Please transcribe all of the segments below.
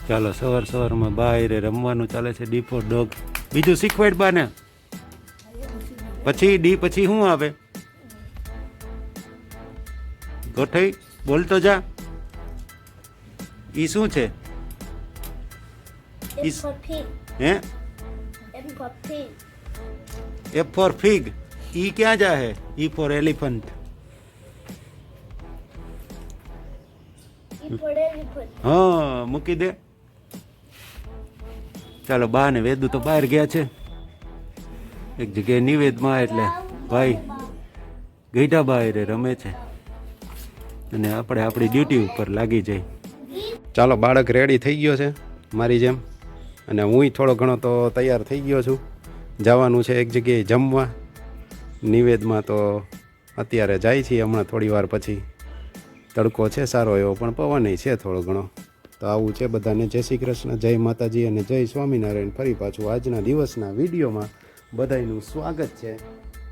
ચાલો સવારમાં બહાર રમવાનું ચાલે છે ડી ફોર ડોગ. બીજું શીખવાડ બાને. પછી ડી પછી શું આવે? ગોઠઈ બોલતો જા. ઈ શું છે? હે એફ ફોર ફિગ. ઈ ક્યાં જા હે? E for elephant. હા મૂકી દે. ચાલો બા ને વેદુ તો બહાર ગયા છે એક જગ્યાએ નિવેદમાં, એટલે ભાઈ ગઈઢા બહાર રમે છે અને આપણે આપણી ડ્યુટી ઉપર લાગી જઈ. ચાલો બાળક રેડી થઈ ગયો છે મારી જેમ, અને હું થોડો ઘણો તો તૈયાર થઈ ગયો છું. જવાનું છે એક જગ્યાએ જમવા નિવેદમાં, તો અત્યારે જાય છીએ હમણાં થોડી વાર પછી. તડકો છે સારો એવો, પણ પવન છે થોડો ઘણો. તો આવું છે બધાને. જય શ્રી કૃષ્ણ, જય માતાજી અને જય સ્વામિનારાયણ. ફરી પાછું આજના દિવસના વિડીયોમાં બધાનું સ્વાગત છે.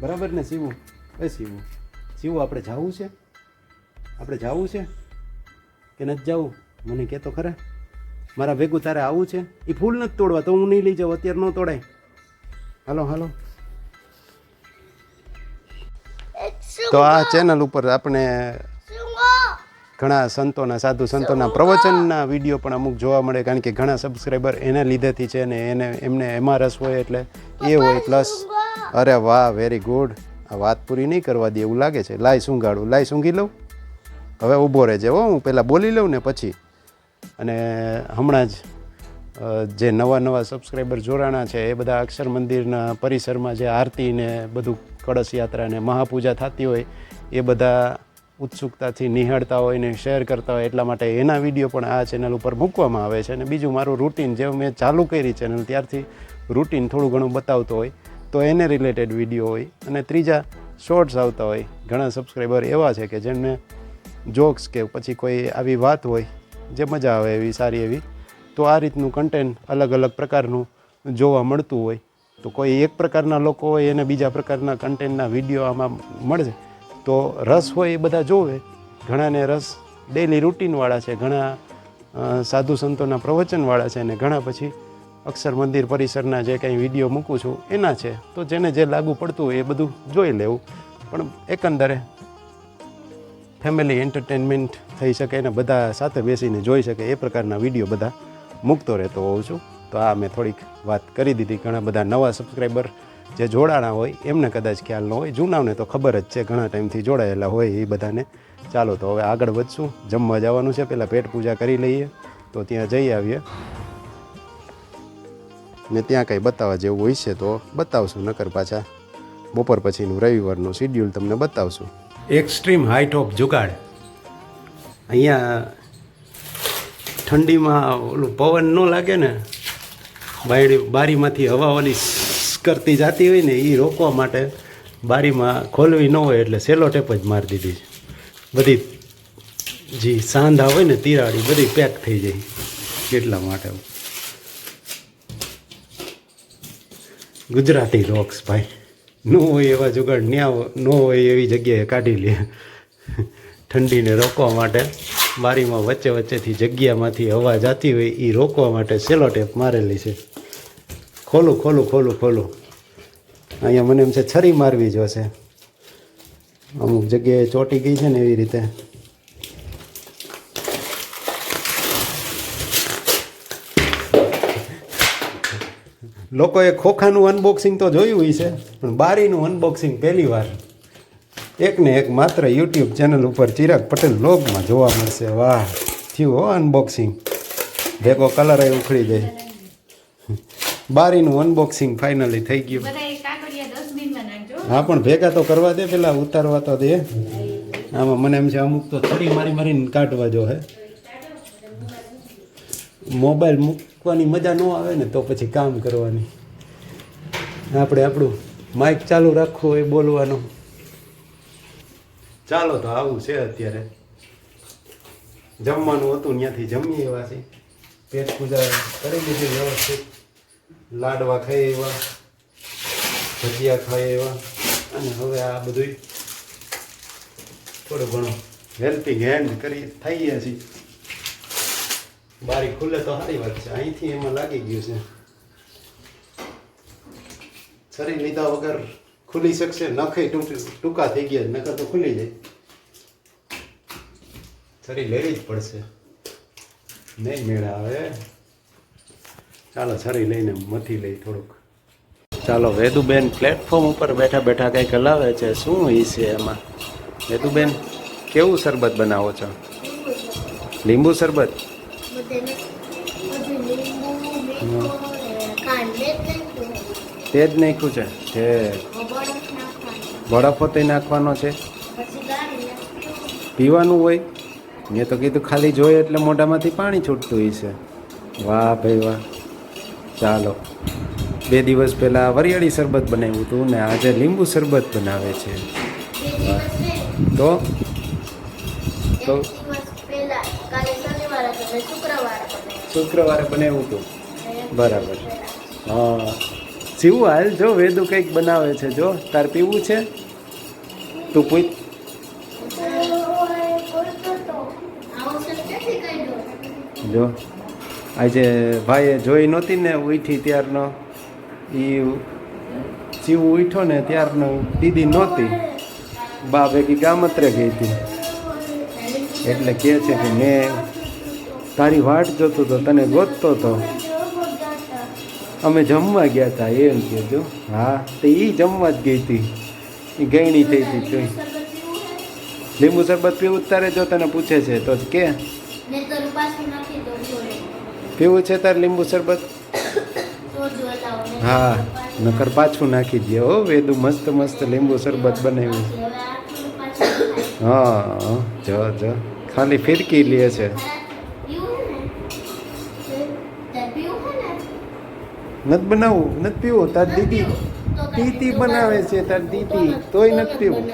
બરાબર ને શિવું? એ શિવું આપણે જવું છે? આપણે જવું છે કે નથી જવું? મને કહેતો ખરા. મારા ભેગું તારે આવું છે? એ ફૂલ નથી તોડવા તો હું નહીં લઈ જાઉં, અત્યારે ન તોડાય. હાલો. તો આ ચેનલ ઉપર આપણે ઘણા સંતોના, સાધુ સંતોના પ્રવચનના વિડીયો પણ અમુક જોવા મળે, કારણ કે ઘણા સબસ્ક્રાઈબર એને લીધેથી છે ને એમને એમાં રસ હોય એટલે એ હોય. પ્લસ અરે વાહ, વેરી ગુડ. આ વાત પૂરી નહીં કરવા દે એવું લાગે છે. લાય સૂંઘાડું, લાય સૂંઘી લઉં. હવે ઊભો રહેજે હો, હું પહેલાં બોલી લઉં ને પછી. અને હમણાં જ જે નવા સબસ્ક્રાઈબર જોડાણા છે એ બધા અક્ષર મંદિરના પરિસરમાં જે આરતી ને બધું કળશ યાત્રા ને મહાપૂજા થતી હોય એ બધા ઉત્સુકતાથી નિહાળતા હોય ને શેર કરતા હોય, એટલા માટે એના વિડીયો પણ આ ચેનલ ઉપર મૂકવામાં આવે છે. અને બીજું મારું રૂટીન, જે મેં ચાલુ કરી ચેનલ ત્યારથી રૂટીન થોડું ઘણું બતાવતો હોય તો એને રિલેટેડ વિડીયો હોય. અને ત્રીજા શોર્ટ્સ આવતા હોય. ઘણા સબસ્ક્રાઈબર એવા છે કે જેમને જોક્સ કે પછી કોઈ આવી વાત હોય જે મજા આવે એવી, સારી એવી, તો આ રીતનું કન્ટેન્ટ અલગ પ્રકારનું જોવા મળતું હોય. તો કોઈ એક પ્રકારના લોકો હોય એને બીજા પ્રકારના કન્ટેન્ટના વિડીયો આમાં મળશે, તો રસ હોય એ બધા જોવે. ઘણાને રસ ડેલી રૂટીનવાળા છે, ઘણા સાધુ સંતોના પ્રવચનવાળા છે, અને ઘણા પછી અક્ષર મંદિર પરિસરના જે કંઈ વિડીયો મૂકું છું એના છે. તો જેને જે લાગુ પડતું હોય એ બધું જોઈ લેવું. પણ એકંદરે ફેમિલી એન્ટરટેનમેન્ટ થઈ શકે ને બધા સાથે બેસીને જોઈ શકે એ પ્રકારના વિડીયો બધા મૂકતો રહેતો હોઉં છું. તો આ મેં થોડીક વાત કરી દીધી. ઘણા બધા નવા સબસ્ક્રાઈબર જે જોડાણા હોય એમને કદાચ ખ્યાલ ન હોય, જૂનાઓને તો ખબર જ છે, ઘણા ટાઈમથી જોડાયેલા હોય એ બધાને. ચાલો તો હવે આગળ વધશું. જમવા જવાનું છે, પહેલાં પેટ પૂજા કરી લઈએ, તો ત્યાં જઈ આવીએ. ને ત્યાં કંઈ બતાવવા જેવું હોય છે તો બતાવશું, નકર પાછા બપોર પછીનું રવિવારનું શિડ્યુલ તમને બતાવશું. એક્સ્ટ્રીમ હાઈટ ઓફ જુગાડ. અહીંયા ઠંડીમાં ઓલું પવન ન લાગે ને, બારીમાંથી હવા ઓલી કરતી જતી હોય ને એ રોકવા માટે બારીમાં ખોલવી ન હોય એટલે સેલો ટેપ જ મારી દીધી છે. બધી જે સાંધા હોય ને તિરાડી બધી પેક થઈ જાય એટલા માટે. ગુજરાતી રોક્સ ભાઈ, ન હોય એવા જુગાડ ન્યા ન હોય એવી જગ્યાએ કાઢી લે. ઠંડીને રોકવા માટે બારીમાં વચ્ચેથી જગ્યામાંથી હવા જતી હોય એ રોકવા માટે સેલો ટેપ મારેલી છે. ખોલું. અહીંયા મને એમ છે છરી મારવી જોશે, અમુક જગ્યાએ ચોંટી ગઈ છે ને એવી રીતે. લોકોએ ખોખાનું અનબોક્સિંગ તો જોયું હોય છે, પણ બારીનું અનબોક્સિંગ પહેલી વાર એકને એક માત્ર યુટ્યુબ ચેનલ ઉપર ચિરાગ પટેલ વ્લોગમાં જોવા મળશે. વાહ, થયું હો અનબોક્સિંગ. ભેગો કલર એ ઉખડી જાય. બારીનું અનબોક્સિંગ ફાઇનલી થઈ ગયું. હા પણ ભેગા તો કરવા દે, પેલા ઉતારવા તો દે. આમાં મને એમ છે અમુક તો છરી મારીને કાઢવા જો હે. મોબાઈલ મૂકવાની મજા ન આવે ને તો પછી કામ કરવાની. આપણે આપણું માઇક ચાલુ રાખવું હોય બોલવાનું. ચાલો તો આવું છે. અત્યારે જમવાનું હતું ત્યાંથી જમી એવા છે. પેટ પૂજા કરી લીધી વ્યવસ્થિત. લાડવા ખાઈ એવા, ભજીયા ખાઈ એવા, અને હવે આ બધું થોડું ઘણું હેલ્પિંગ હેન્ડ કરી થઈએ છીએ. બારી ખુલે તો સારી વાત છે. અહીંથી એમાં લાગી ગયું છે. છરી લીધા વગર ખુલી શકશે? નખે ટૂંકા થઈ ગયા, નકર તો ખુલી જાય. છરી લેવી જ પડશે, નહીં મેળ આવે. ચાલો છરી લઈને મથી લઈ થોડુંક. ચાલો વેદુબેન પ્લેટફોર્મ ઉપર બેઠા બેઠા કંઈક હલાવે છે. શું એ છે એમાં? વેદુબેન કેવું શરબત બનાવો છો? લીંબુ શરબત? તે જ નાખ્યું છે તે બરફો તે નાખવાનો છે? પીવાનું હોય? મેં તો કીધું ખાલી જોઈએ એટલે મોઢામાંથી પાણી છૂટતું હોય છે. વાહ ભાઈ વાહ. ચાલો 2 દિવસ પહેલાં વરિયાળી શરબત બનાવ્યું હતું ને આજે લીંબુ શરબત બનાવે છે. તો શુક્રવારે બનાવ્યું હતું. બરાબર. હા શિવ હાલ જો વેદુ કંઈક બનાવે છે. જો તાર પીવું છે? તું પૂછ. જો આજે ભાઈએ જોઈ નહોતી ને ઉઠી ત્યારનો, એ શિવ ઉઠ્યો ને ત્યારનો દીદી નહોતી, બા ભેગી ગામત્રે ગઈ હતી. એટલે કહે છે કે મેં તારી વાટ જોતો હતો, તને ગોતતો હતો. અમે જમવા ગયા હતા એમ કહેજો. હા તો એ જમવા જ ગઈ હતી, એ ગયણી થઈ હતી. જોઈ લીંબુ શરબત પીવું તારે? જો તને પૂછે છે તો કે પીવું છે તારે લીંબુ શરબત? હા નકર પાછું નાખી દે હો. વેદુ મસ્ત મસ્ત લીંબુ શરબત બનાવ્યું. હા જો જો ખાલી ફિરકી લે છે. નથી બનાવવું? નથી પીવું? તાર દીદી તીતી બનાવે છે, તાર દીદી તોય નથી પીવું.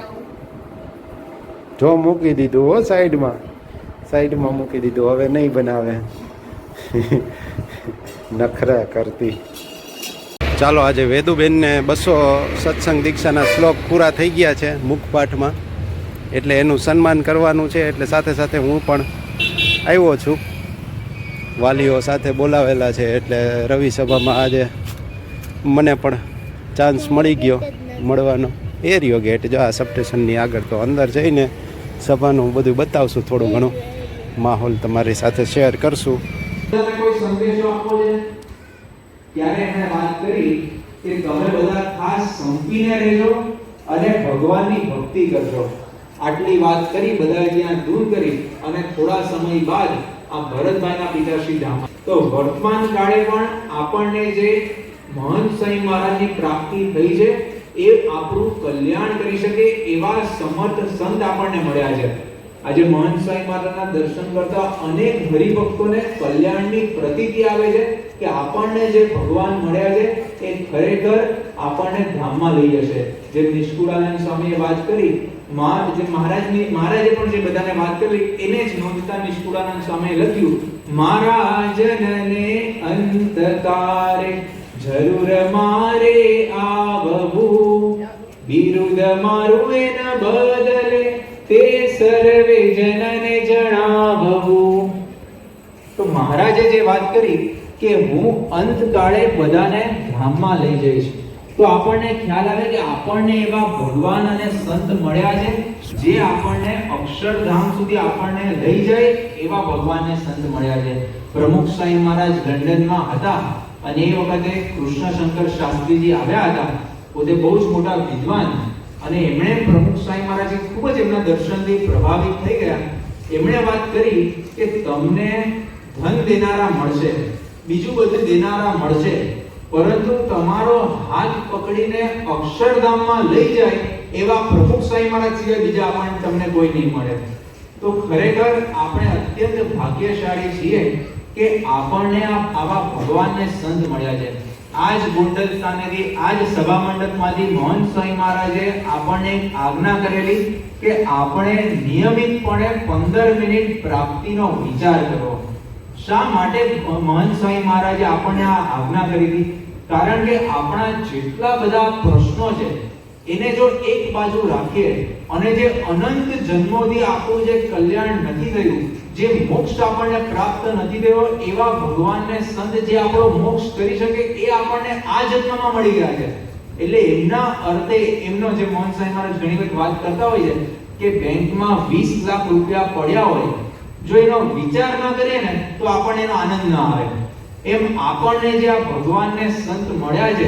જો મૂકી દીધું હો સાઈડમાં, સાઈડમાં મૂકી દીધું. હવે નહીં બનાવે. નખરા કરતી. ચાલો આજે વેદુબેનને 200 સત્સંગ દીક્ષાના શ્લોક પૂરા થઈ ગયા છે મુખપાઠમાં, એટલે એનું સન્માન કરવાનું છે. એટલે સાથે સાથે હું પણ આવ્યો છું. વાલીઓ સાથે બોલાવેલા છે એટલે રવિ સભામાં આજે મને પણ ચાન્સ મળી ગયો મળવાનો. એ રહ્યો ગેટ જો આ સબસ્ટેશનની આગળ. તો અંદર જઈને સભાનું બધું બતાવશું, થોડું ઘણું માહોલ તમારી સાથે શેર કરશું. કોઈ સંદેશો આપવો છે ત્યારે એમણે વાત કરી કે તમે બધા ખાસ સંપીને રહેજો અને ભગવાનની ભક્તિ કરજો. આટલી વાત કરી, બધા ત્યાં દૂર કરી અને થોડા સમય બાદ આ ભરતભાઈના પિતાશ્રી ધામ. તો વર્તમાન કાળે પણ આપણને જે મહંત સ્વામી મહારાજની પ્રાપ્તિ થઈ છે એ આપણું કલ્યાણ કરી શકે એવા સમર્થ સંત આપણને મળ્યા છે. આજે મહંત સ્વામી મહારાજના દર્શન કરતા અનેક હરિભક્તોને કલ્યાણની પ્રતીતિ આવે છે કે આપણને જે ભગવાન મળ્યા છે એ ખરેખર આપણને ધામમાં લઈ જશે. જે નિષ્કુળાનંદ સ્વામીએ વાત કરી, મહારાજે પણ જે બધાને વાત કરી એને જ નોંધતા નિષ્કુળાનંદ સ્વામીએ લખ્યું, મહારાજનને અંતકારે જરૂર મારે આવવું, બિરુદ મારું એના બદલે તે સર્વે જનને જણાવવું. તો મહારાજે જે વાત કરી કે હું અંતકાળે બધાને ધામમાં લઈ જઈશ, તો આપણને ખ્યાલ આવે કે આપણને એવા ભગવાન અને સંત મળ્યા છે જે આપણને અક્ષરધામ સુધી આપણને લઈ જાય એવા ભગવાન અને સંત મળ્યા છે. પ્રમુખ સ્વામી મહારાજ લંડનમાં હતા અને એ વખતે કૃષ્ણશંકર શાસ્ત્રીજી આવ્યા હતા, પોતે બહુ જ મોટા વિદ્વાન, અને એમણે પ્રમુખ સ્વામી મહારાજ ખૂબ જ એમના દર્શનથી પ્રભાવિત થઈ ગયા. એમણે વાત કરી કે તમને ધન દેનારા મળશે, બીજું બધું દેનારા મળશે, પરંતુ તમારો હાથ પકડીને અક્ષરધામમાં લઈ જાય એવા પ્રમુખ સ્વામી મહારાજ સિવાય બીજા આપણને તમને કોઈ નહીં મળે. તો ખરેખર આપણે અત્યંત ભાગ્યશાળી છીએ કે આપણને આવા ભગવાનને સંત મળ્યા છે. આજ ગોંડલ સ્થાનેથી, આજ સભા મંડપમાંથી મહંત સ્વામી મહારાજે આપણને આજ્ઞા કરેલી કે આપણે નિયમિતપણે 15 મિનિટ પ્રાપ્તિનો વિચાર કરો. શા માટે મહંત સ્વામી મહારાજે આપણને આ આજ્ઞા કરી હતી? કારણ કે આપણા જેટલા બધા પ્રશ્નો છે એને જો એક બાજુ રાખીએ અને જે અનંત જન્મોથી આપણું જે કલ્યાણ નથી થયું જે મોક્ષ આપણને પ્રાપ્ત નથી થયો એવા ભગવાનને સંત જે આપણો મોક્ષ કરી શકે એ આપણને આ જન્મમાં મળી ગયા છે. એટલે એમના અર્થે એમનો જે મોહન સાંઈ મહારાજ ઘણી વખત વાત કરતા હોય છે કે બેંકમાં 20 લાખ રૂપિયા પડ્યા હોય, જો એનો વિચાર ન કરીએ ને તો આપણને એનો આનંદ ન આવે. એમ આપણને જે આ ભગવાનને સંત મળ્યા છે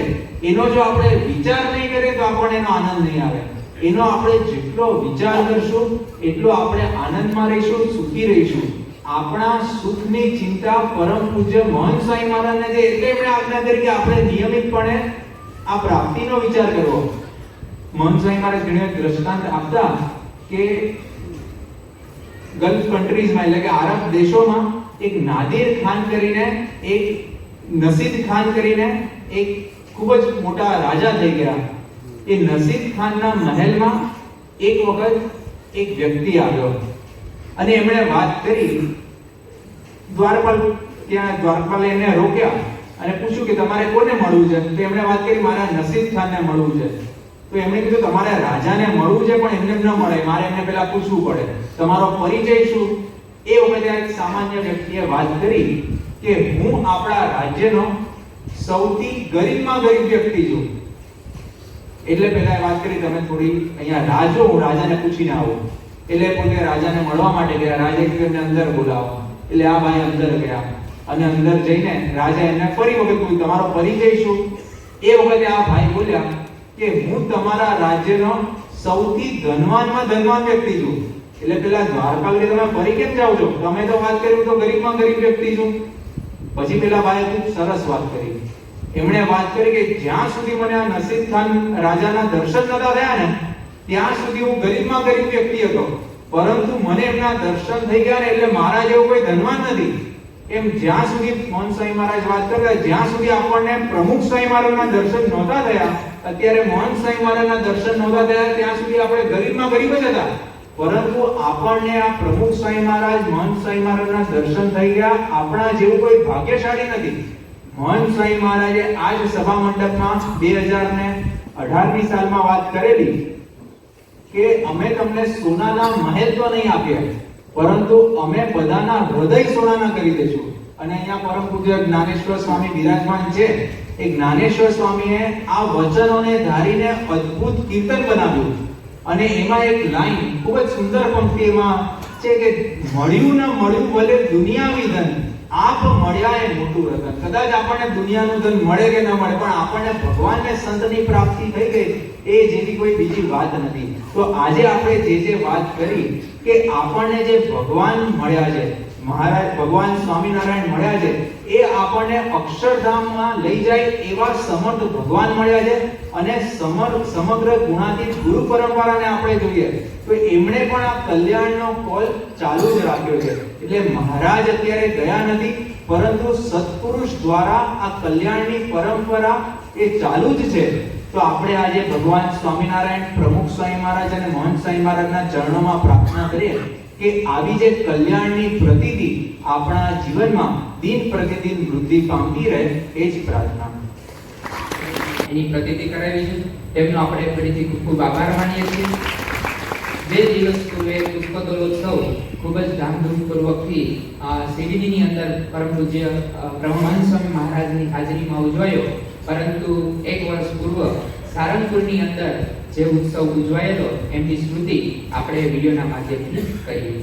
એનો જો આપણે વિચાર નહીં કરીએ તો આપણને એનો આનંદ નહીં આવે. એનો આપણે જેટલો વિચાર કરશું એટલો આપણે આનંદમાં રહીશું, સુખી રહીશું. આપણા સુખની ચિંતા પરમ પૂજ્ય મોહન સાંઈ મહારાજને જે એટલે એમણે આજ્ઞા કરી કે આપણે નિયમિતપણે આ પ્રાપ્તિનો વિચાર કરવો. મોહન સાંઈ મહારાજ ઘણી વખત દ્રષ્ટાંત આપતા કે ગલ્ફ કન્ટ્રીઝમાં એટલે કે આરબ દેશોમાં એક નાદિર ખાન કરીને એક નસીદ ખાન કરીને એક ખૂબ જ મોટા રાજા થઈ ગયા. એ નસીદ ખાનના મહેલમાં એક વખત એક વ્યક્તિ આવ્યો અને એમણે વાત કરી. દ્વારપાલે એને રોક્યા અને પૂછ્યું કે તમારે કોને મળવું છે? તો એમણે વાત કરી મારા નસીદ ખાનને મળવું છે. તો એમણે કીધું તમારે રાજાને મળવું છે પણ એમને ન મળે, મારે એમને પહેલા પૂછવું પડે તમારો પરિચય શું? એ વખતે એક સામાન્ય વ્યક્તિએ વાત કરી કે હું આપણા રાજ્યનો સૌથી ગરીબમાં ગરીબ વ્યક્તિ છું. એટલે પહેલા વાત કરી તમે થોડી અહીંયા રાહ જો, હું રાજાને પૂછીને આવું. એટલે પોતે રાજાને મળવા માટે ગયા. રાજાએ કીધું એમને અંદર બોલાવો. એટલે આ ભાઈ અંદર ગયા અને અંદર જઈને રાજા એને ફરી વખત પૂછ્યું તમારો પરિચય શું? એ વખતે આ ભાઈ બોલ્યા કે હું તમારા રાજ્યનો સૌથી ધનવાનમાં ધનવાન વ્યક્તિ છું. એટલે પેલા દ્વારપાલે તમે ફરી કેમ જાવ છો? તમે તો વાત કરી તો ગરીબમાં ગરીબ વ્યક્તિ છું. પછી પેલા ભાઈએ ખૂબ સરસ વાત કરી. એમણે વાત કરી કે જ્યાં સુધી મને આ નસીદ ખાન રાજાના દર્શન નતા થયા ને ત્યાં સુધી હું ગરીબમાં ગરીબ વ્યક્તિ હતો, પરંતુ મને એમના દર્શન થઈ ગયા ને એટલે મારા જેવો કોઈ ધનવાન નથી. એમ જ્યાં સુધી મોહન સાંઈ મહારાજ વાત કરતા જ્યાં સુધી આપણને પ્રમુખ સાંઈ મહારાજના દર્શન નહોતા થયા, અત્યારે મોહન સાંઈ મહારાજના દર્શન નહોતા થયા ત્યાં સુધી આપણે ગરીબમાં ગરીબ જ હતા. પરંતુ આપણને આ પ્રમુખ સાંઈ મહારાજ મોહન સાંઈ મહારાજના દર્શન થઈ ગયા. આપણા જેવું કોઈ ભાગ્યશાળી નથી. મોહન સાંઈ મહારાજે આ જ સભા મંડપમાં 2018ની સાલમાં વાત કરેલી કે અમે તમને સોનાના મહેલ તો નહીં આપ્યા, પરંતુ અમે બધાના હૃદય સોનાના કરી દઈશું. અને અહીંયા પરમ પૂજ્ય જ્ઞાનેશ્વર સ્વામી બિરાજમાન છે. એ જ્ઞાનેશ્વર સ્વામીએ આ વચનોને ધારીને અદ્ભુત કીર્તન બનાવ્યું અને એમાં એક લાઈન ખૂબ જ સુંદર પંક્તિમાં છે કે મળ્યું ન મળ્યું ભલે દુનિયાવી ધન, આપ મળ્યા એ મોટું રતન. કદાચ આપણને દુનિયાનું ધન મળે કે ન મળે પણ આપણને ભગવાનને સંતની પ્રાપ્તિ થઈ ગઈ એ જેવી કોઈ બીજી વાત નથી. તો આજે આપણે જે વાત કરી કે આપણને જે ભગવાન મળ્યા છે, મહારાજ ભગવાન સ્વામિનારાયણ મળ્યા છે, એ આપણને અક્ષરધામમાં લઈ જાય એવા સમર્થ ભગવાન મળ્યા છે. અને સમગ્ર ગુણાતીત ગુરુ પરંપરાને આપણે જોઈએ તો એમણે પણ આ કલ્યાણનો કોલ ચાલુ જ રાખ્યો છે. એટલે મહારાજ અત્યારે ગયા નથી, પરંતુ સત્પુરુષ દ્વારા આ કલ્યાણની પરંપરા એ ચાલુ જ છે. તો આપણે આજે ભગવાન સ્વામિનારાયણ, પ્રમુખ સ્વામી મહારાજ અને મોહન સ્વામી મહારાજના ચરણોમાં પ્રાર્થના કરીએ કે આવી જે કલ્યાણની પ્રતીતિ આપણા જીવનમાં દિન પ્રતિદિન વૃદ્ધિ પામતી રહે એ જ પ્રાર્થના. એની પ્રતીતિ કરાવી છે તેમનો આપણે ફરીથી ખૂબ ખૂબ આભાર માનીએ છીએ. 2 દિવસ પૂર્વે પુષ્પોત્સવ ખૂબ જ ધામધૂમપૂર્વકથી સીડીની અંદર પરમ પૂજ્ય બ્રહ્માનંદ સ્વામી મહારાજની હાજરીમાં ઉજવાયો. પરંતુ 1 વર્ષ પૂર્વ સારંગપુરની અંદર જે ઉત્સવ ઉજવાયેલો એમની સ્મૃતિ આપણે વિડીયોના માધ્યમથી કરીએ.